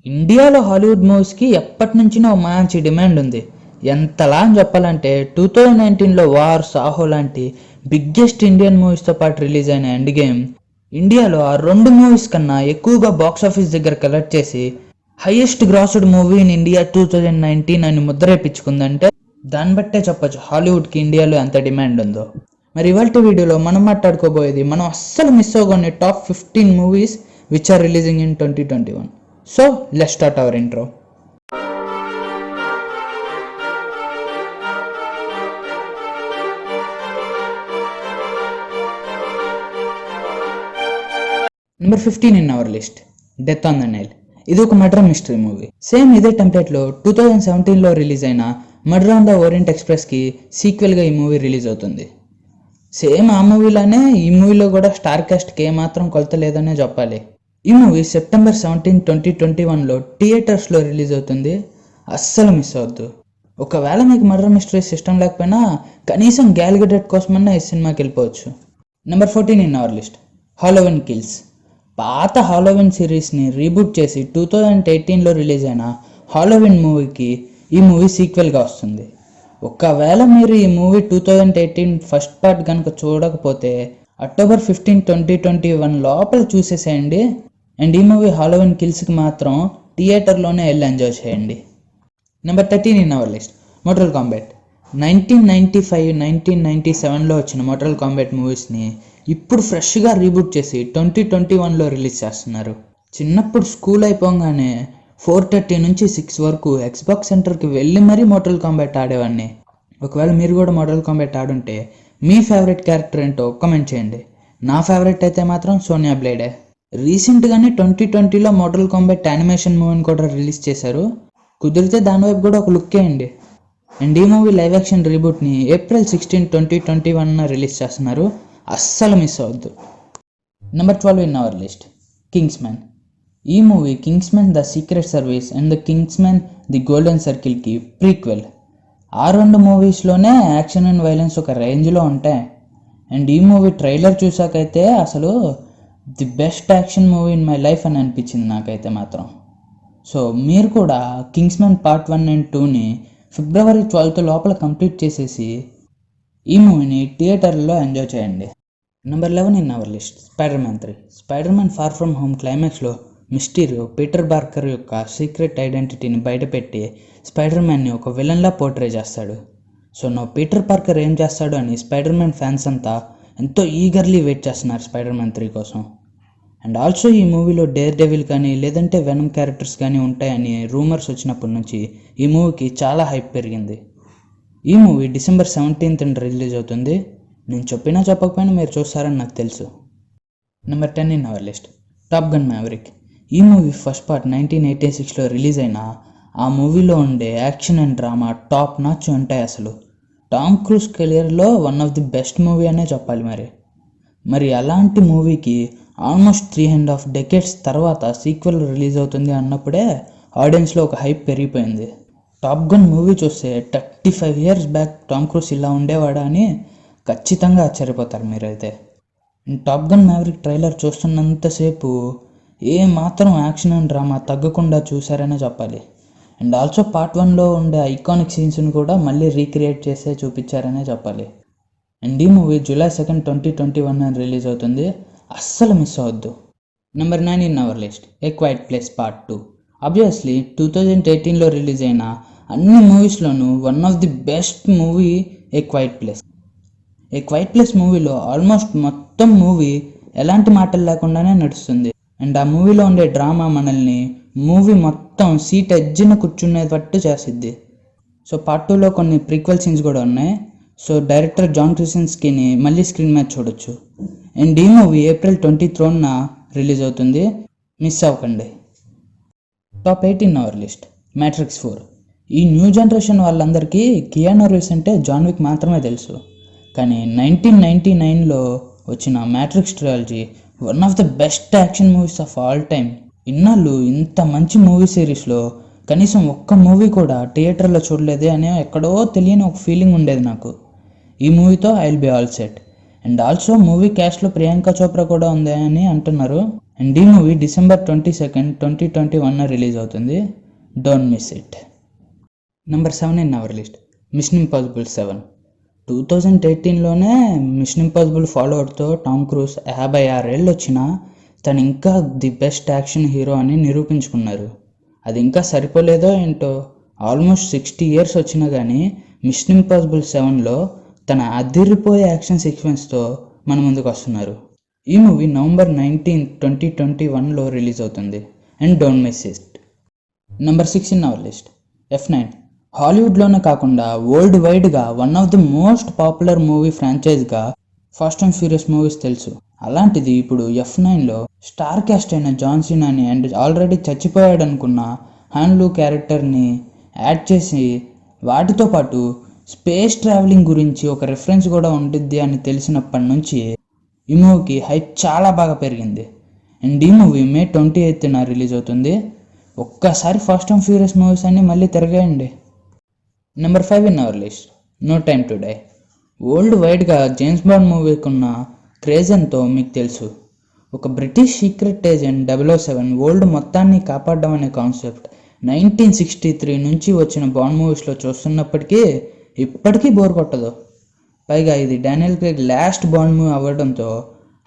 ఇండియాలో హాలీవుడ్ మూవీస్కి ఎప్పటి నుంచినో మంచి డిమాండ్ ఉంది. ఎంతలా అని చెప్పాలంటే 2019లో వార్, సాహో లాంటి బిగ్గెస్ట్ ఇండియన్ మూవీస్తో పాటు రిలీజ్ అయిన ఎండ్ గేమ్ ఇండియాలో ఆ రెండు మూవీస్ కన్నా ఎక్కువగా బాక్స్ ఆఫీస్ దగ్గర కలెక్ట్ చేసి highest grasped movie in India 2019 అని ముద్రేపించుకుందంటే దాన్ని బట్టే చెప్పొచ్చు హాలీవుడ్కి ఇండియాలో ఎంత డిమాండ్ ఉందో. మరి ఇవాళ వీడియోలో మనం మాట్లాడుకోబోయేది మనం అస్సలు మిస్ అవ్వని top 15 movies which are releasing in 2021. So let's start our intro. Number 15 in our list, Death on the Nile. ఇది ఒక మర్డర్ మిస్టరీ మూవీ. సేమ్ ఇదే టెంప్లెట్లో 2017లో రిలీజ్ అయిన మర్డర్ ఆన్ ద ఓరియంట్ ఎక్స్ప్రెస్కి సీక్వెల్గా ఈ మూవీ రిలీజ్ అవుతుంది. Same ఆ మూవీలానే ఈ మూవీలో కూడా స్టార్ కాస్ట్కి ఏమాత్రం కొలత లేదనే చెప్పాలి. ఈ మూవీ సెప్టెంబర్ 17, 2021లో థియేటర్స్లో రిలీజ్ అవుతుంది. అస్సలు మిస్ అవద్దు. ఒకవేళ మీకు మర్డర్ మిస్టరీస్ ఇష్టం లేకపోయినా కనీసం గ్యాల్ గెడెట్ కోసమన్నా ఈ సినిమాకి వెళ్ళిపోవచ్చు. Number 14 in our list, Halloween kills. పాత హాలోవిన్ సిరీస్ని రీబూట్ చేసి 2018లో రిలీజ్ అయిన హాలోవిన్ మూవీకి ఈ మూవీ సీక్వెల్గా వస్తుంది. ఒకవేళ మీరు ఈ మూవీ 2018 ఫస్ట్ పార్ట్ కనుక చూడకపోతే అక్టోబర్ 15, 2021 లోపల చూసేసేయండి. అండ్ ఈ మూవీ హాలోవిన్ కిల్స్కి మాత్రం థియేటర్లోనే వెళ్ళి ఎంజాయ్ చేయండి. Number 13 in our list, Mortal Kombat. 1995, 1997లో వచ్చిన మోర్టల్ కాంబాట్ మూవీస్ని ఇప్పుడు ఫ్రెష్గా రీబూట్ చేసి 2021లో రిలీజ్ చేస్తున్నారు. చిన్నప్పుడు స్కూల్ అయిపోగానే 4:30 నుంచి 6 వరకు ఎక్స్బాక్స్ సెంటర్కి వెళ్ళి మరీ మోర్టల్ కాంబాట్ ఆడేవాడిని. ఒకవేళ మీరు కూడా మోర్టల్ కాంబాట్ ఆడుంటే మీ ఫేవరెట్ క్యారెక్టర్ ఏంటో కామెంట్ చేయండి. నా ఫేవరెట్ అయితే మాత్రం సోనియా బ్లేడే. రీసెంట్గానే 2020లో మోర్టల్ కాంబాట్ యానిమేషన్ మూవీని కూడా రిలీజ్ చేశారు. కుదిరితే దాని వైపు కూడా ఒక లుక్ వేయండి. అండ్ ఈ మూవీ లైవ్ యాక్షన్ రీబూట్ని ఏప్రిల్ 16, 2021 రిలీజ్ చేస్తున్నారు. అస్సలు మిస్ అవ్వద్దు. Number 12 in our list, Kingsman. ఈ movie Kingsman the secret service and the Kingsman the golden సర్కిల్కి ప్రీక్వెల్. ఆ రెండు మూవీస్లోనే యాక్షన్ అండ్ వైలెన్స్ ఒక రేంజ్లో ఉంటాయి. అండ్ ఈ మూవీ ట్రైలర్ చూసాకైతే అసలు the best action movie in my life అని అనిపించింది నాకైతే మాత్రం. సో మీరు కూడా కింగ్స్మ్యాన్ పార్ట్ 1 అండ్ 2ని ఫిబ్రవరి 12 లోపల కంప్లీట్ చేసేసి ఈ మూవీని థియేటర్లో ఎంజాయ్ చేయండి. Number 11 in our list, Spider Man 3. Spider Man far from home క్లైమాక్స్లో మిస్టీరియో పీటర్ పార్కర్ యొక్క సీక్రెట్ ఐడెంటిటీని బయటపెట్టి స్పైడర్ మ్యాన్ని ఒక విలన్లా పోర్ట్రే చేస్తాడు. సో నా పీటర్ పార్కర్ ఏం చేస్తాడు అని స్పైడర్ మ్యాన్ ఫ్యాన్స్ అంతా ఎంతో ఈగర్లీ వెయిట్ చేస్తున్నారు స్పైడర్ మ్యాన్ 3 కోసం. అండ్ ఆల్సో ఈ మూవీలో డేర్ డెవిల్ కానీ లేదంటే వెనమ్ క్యారెక్టర్స్ కానీ ఉంటాయని రూమర్స్ వచ్చినప్పటి నుంచి ఈ మూవీకి చాలా హైప్ పెరిగింది. ఈ మూవీ డిసెంబర్ 17th రిలీజ్ అవుతుంది. నేను చెప్పినా చెప్పకపోయినా మీరు చూస్తారని నాకు తెలుసు. Number 10 in our list, top gun maverick. ఈ మూవీ ఫస్ట్ పార్ట్ 1986లో రిలీజ్ అయిన ఆ మూవీలో ఉండే action and drama top notch ఉంటాయి. అసలు టామ్ క్రూజ్ కెరియర్లో one of the best movie అనే చెప్పాలి. మరి అలాంటి మూవీకి ఆల్మోస్ట్ 3.5 decades తర్వాత సీక్వెల్ రిలీజ్ అవుతుంది అన్నప్పుడే ఆడియన్స్లో ఒక హైప్ పెరిగిపోయింది. టాప్ గన్ మూవీ చూస్తే 35 years బ్యాక్ టామ్ క్రూజ్ ఇలా ఉండేవాడా అని ఖచ్చితంగా ఆశ్చర్యపోతారు మీరైతే. టాప్ గన్ మ్యావరిక్ ట్రైలర్ చూస్తున్నంతసేపు ఏ మాత్రం యాక్షన్ అండ్ డ్రామా తగ్గకుండా చూసారనే చెప్పాలి. అండ్ ఆల్సో పార్ట్ 1లో ఉండే ఐకానిక్ సీన్స్ని కూడా మళ్ళీ రీక్రియేట్ చేసే చూపించారనే చెప్పాలి. అండ్ ఈ మూవీ July 2, 2021 రిలీజ్ అవుతుంది. అస్సలు మిస్ అవ్వద్దు. Number 9 in our list, a quiet place part 2. Obviously 2018లో రిలీజ్ అయిన అన్ని మూవీస్లోనూ one of the best movie a quiet place. A quiet place మూవీలో ఆల్మోస్ట్ మొత్తం మూవీ ఎలాంటి మాటలు లేకుండానే నడుస్తుంది. అండ్ ఆ మూవీలో ఉండే డ్రామా మనల్ని మూవీ మొత్తం సీట్ ఎడ్జ్న కూర్చునేటట్టు చేసిద్ది. సో పార్ట్ 2లో కొన్ని ప్రీక్వెల్ సీన్స్ కూడా ఉన్నాయి. సో డైరెక్టర్ జాన్ క్రసెన్స్కీని మళ్ళీ స్క్రీన్ మీద చూడొచ్చు. అండ్ ఈ మూవీ ఏప్రిల్ 23న రిలీజ్ అవుతుంది. మిస్ అవ్వకండి. Top 8 in our list, matrix 4. ఈ న్యూ జనరేషన్ వాళ్ళందరికీ కియానూ రీవ్స్ అంటే జాన్ విక్ మాత్రమే తెలుసు. కానీ 1999లో వచ్చిన matrix trilogy one of the best action movies of all time. ఇన్నాళ్ళు ఇంత మంచి మూవీ సిరీస్లో కనీసం ఒక్క మూవీ కూడా థియేటర్లో చూడలేదే అనే ఎక్కడో తెలియని ఒక ఫీలింగ్ ఉండేది నాకు. ఈ మూవీతో I will be all set. And also movie క్యాస్ట్లో ప్రియాంక చోప్రా కూడా ఉంది అని అంటున్నారు. అండ్ ఈ మూవీ December 22nd, 2021 రిలీజ్ అవుతుంది. Don't miss it. Number 7 in our list, mission impossible 7. 2018లోనే మిషన్ ఇంపాసిబుల్ ఫాలోఅవుట్తో టామ్ క్రూజ్ 56 ఏళ్ళు వచ్చినా తను ఇంకా ది బెస్ట్ యాక్షన్ హీరో అని నిరూపించుకున్నారు. అది ఇంకా సరిపోలేదో ఏంటో, ఆల్మోస్ట్ 60 years వచ్చినా కానీ మిషన్ ఇంపాసిబుల్ 7లో తన అదిరిపోయే యాక్షన్ సీక్వెన్స్తో మన ముందుకు వస్తున్నారు. ఈ మూవీ November 19th, 2021లో రిలీజ్ అవుతుంది. And don't miss it. Number 6 in our list, F9. హాలీవుడ్లోనే కాకుండా వరల్డ్ వైడ్గా one of the most popular movie ఫ్రాంచైజ్గా ఫాస్ట్ అండ్ ఫ్యూరియస్ మూవీస్ తెలుసు. అలాంటిది ఇప్పుడు F9లో స్టార్ క్యాస్ట్ అయిన జాన్ సీనాని అండ్ ఆల్రెడీ చచ్చిపోయాడు అనుకున్న హాన్ లూ క్యారెక్టర్ని యాడ్ చేసి వాటితో పాటు స్పేస్ ట్రావెలింగ్ గురించి ఒక రెఫరెన్స్ కూడా ఉంటుంది అని తెలిసినప్పటి నుంచి ఈ మూవీకి హైప్ చాలా బాగా పెరిగింది. అండ్ ఈ మూవీ May 28th రిలీజ్ అవుతుంది. ఒక్కసారి ఫాస్ట్ అండ్ ఫ్యూరియస్ మూవీస్ అన్నీ మళ్ళీ తిరగేయండి. Number 5 in our list, no time to die. World వైడ్గా జేమ్స్ బాండ్ మూవీకి ఉన్న క్రేజ్ ఎంతో మీకు తెలుసు. ఒక బ్రిటిష్ సీక్రెట్ ఏజెంట్ 007 వరల్డ్ మొత్తాన్ని కాపాడడం అనే కాన్సెప్ట్ 1963 నుంచి వచ్చిన బాండ్ మూవీస్లో చూస్తున్నప్పటికీ ఇప్పటికీ బోర్ కొట్టదు. పైగా ఇది Daniel Craig last Bond movie అవ్వడంతో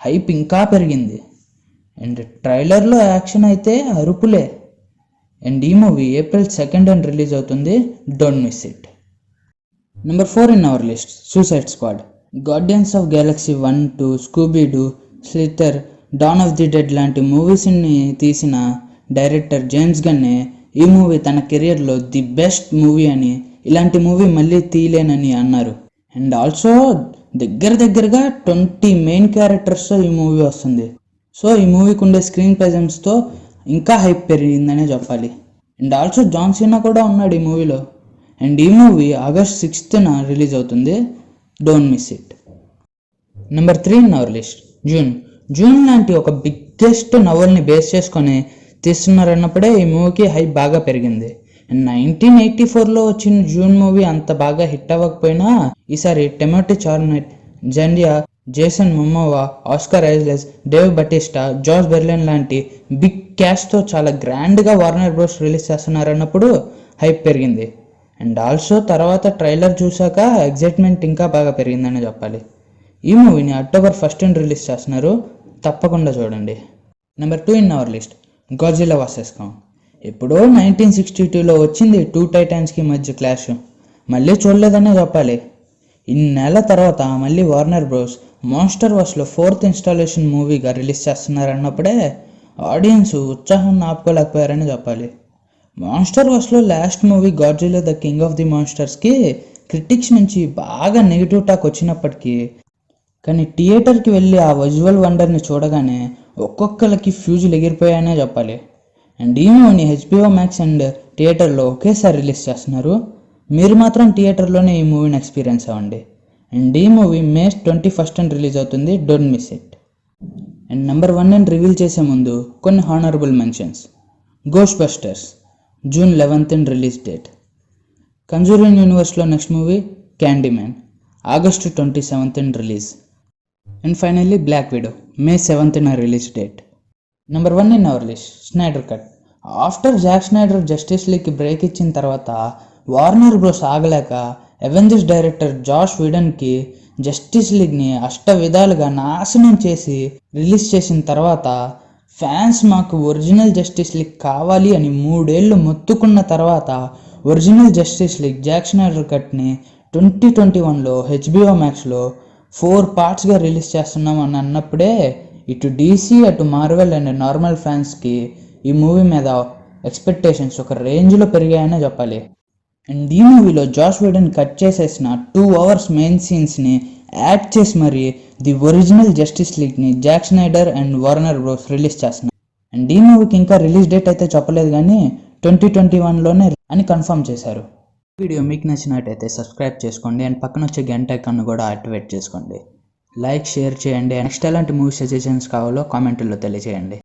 హైప్ ఇంకా పెరిగింది. అండ్ ట్రైలర్లో యాక్షన్ అయితే అరుపులే. అండ్ ఈ మూవీ April 2nd రిలీజ్ అవుతుంది. Don't miss it. Number 4 in our list, suicide squad. Guardians of galaxy 1, 2, Scooby Doo, Slither, Dawn of the Dead లాంటి మూవీస్ని తీసిన డైరెక్టర్ జేమ్స్ గన్నే ఈ మూవీ తన కెరియర్లో ది బెస్ట్ మూవీ అని, ఇలాంటి మూవీ మళ్ళీ తీయలేనని అన్నారు. అండ్ ఆల్సో దగ్గరగా 20 మెయిన్ క్యారెక్టర్స్తో ఈ మూవీ వస్తుంది. సో ఈ మూవీకి ఉండే స్క్రీన్ ప్రెజెన్స్తో ఇంకా హైప్ పెరిగిందనే చెప్పాలి. అండ్ ఆల్సో జాన్ సీనా కూడా ఉన్నాడు ఈ మూవీలో. అండ్ ఈ మూవీ August 6th రిలీజ్ అవుతుంది. Don't miss it. Number 3 in our list, June లాంటి ఒక బిగ్గెస్ట్ నవల్ని బేస్ చేసుకొని తీస్తున్నారన్నప్పుడే ఈ మూవీకి హైప్ బాగా పెరిగింది. 1984లో వచ్చిన జూన్ మూవీ అంత బాగా హిట్ అవ్వకపోయినా ఈసారి టెమోటీ చార్నెట్, జెండియా, Jason మొమోవా, Oscar ఐజ్లెస్, Dave Batista, George Berlin లాంటి బిగ్ క్యాస్ట్తో చాలా గ్రాండ్గా వార్నర్ బ్రోస్ రిలీజ్ చేస్తున్నారన్నప్పుడు హైప్ పెరిగింది. అండ్ ఆల్సో తర్వాత ట్రైలర్ చూసాక ఎగ్జైట్మెంట్ ఇంకా బాగా పెరిగిందని చెప్పాలి. ఈ మూవీని October 1st రిలీజ్ చేస్తున్నారు, తప్పకుండా చూడండి. Number 2 in our list, Godzilla versus Kong. ఎప్పుడో 1962లో వచ్చింది 2 టైటాన్స్కి మధ్య క్లాష్, మళ్ళీ చూడలేదనే చెప్పాలి. ఇన్నేళ్ల తర్వాత మళ్ళీ వార్నర్ బ్రోస్ మాన్స్టర్ వర్స్లో 4th ఇన్స్టాలేషన్ మూవీగా రిలీజ్ చేస్తున్నారన్నప్పుడే ఆడియన్స్ ఉత్సాహాన్ని ఆపుకోలేకపోయారని చెప్పాలి. మాన్స్టర్ వర్స్లో last movie Godzilla the king of the మాన్స్టర్స్కి క్రిటిక్స్ నుంచి బాగా నెగిటివ్ టాక్ వచ్చినప్పటికీ కానీ థియేటర్కి వెళ్ళి ఆ విజువల్ వండర్ని చూడగానే ఒక్కొక్కరికి ఫ్యూజులు ఎగిరిపోయాయనే చెప్పాలి. అండ్ ఈ మూవీని HBO Max అండ్ థియేటర్లో ఒకేసారి రిలీజ్ చేస్తున్నారు. మీరు మాత్రం థియేటర్లోనే ఈ మూవీని ఎక్స్పీరియన్స్ అవ్వండి. అండ్ ఈ మూవీ May 21st రిలీజ్ అవుతుంది. Don't miss it. And number 1 reveal చేసే ముందు కొన్ని honourable mentions. Ghostbusters June 11th release date. Conjuring యూనివర్స్లో next movie Candyman August 27th release. And finally Black Widow May 7th release date. Number 1 in our list, Snyder cut. After Zack Snyder Justice లీగ్కి break ఇచ్చిన తర్వాత Warner Bros ఆగలేక Avengers director Josh వీడన్కి Justice లీగ్ని అష్ట విధాలుగా నాశనం చేసి రిలీజ్ చేసిన తర్వాత ఫ్యాన్స్ మాకు ఒరిజినల్ జస్టిస్ లీగ్ కావాలి అని 3 ఏళ్ళు మొత్తుకున్న తర్వాత original Justice League Zack Snyder కట్ని 2021లో HBO Maxలో 4 partsగా రిలీజ్ చేస్తున్నాం అని అన్నప్పుడే ఇటు DC అటు మార్వెల్ అండ్ నార్మల్ ఫ్యాన్స్కి ఈ మూవీ మీద ఎక్స్పెక్టేషన్స్ ఒక రేంజ్లో పెరిగాయనే చెప్పాలి. అండ్ ఈ మూవీలో జాష్ వీడన్ కట్ చేసేసిన 2 hours మెయిన్ సీన్స్ని యాడ్ చేసి మరి ది ఒరిజినల్ జస్టిస్ లీగ్ని Zack Snyder and Warner Bros release చేస్తున్నారు. అండ్ ఈ మూవీకి ఇంకా రిలీజ్ డేట్ అయితే చెప్పలేదు కానీ 2021లోనే అని కన్ఫర్మ్ చేశారు. వీడియో మీకు నచ్చినట్టయితే సబ్స్క్రైబ్ చేసుకోండి అండ్ పక్కన వచ్చే గంట ఐకాన్ కూడా యాక్టివేట్ చేసుకోండి. లైక్, షేర్ చేయండి. నెక్స్ట్ ఎలాంటి మూవీ సజెషన్స్ కావాలో కామెంట్లో తెలియజేయండి.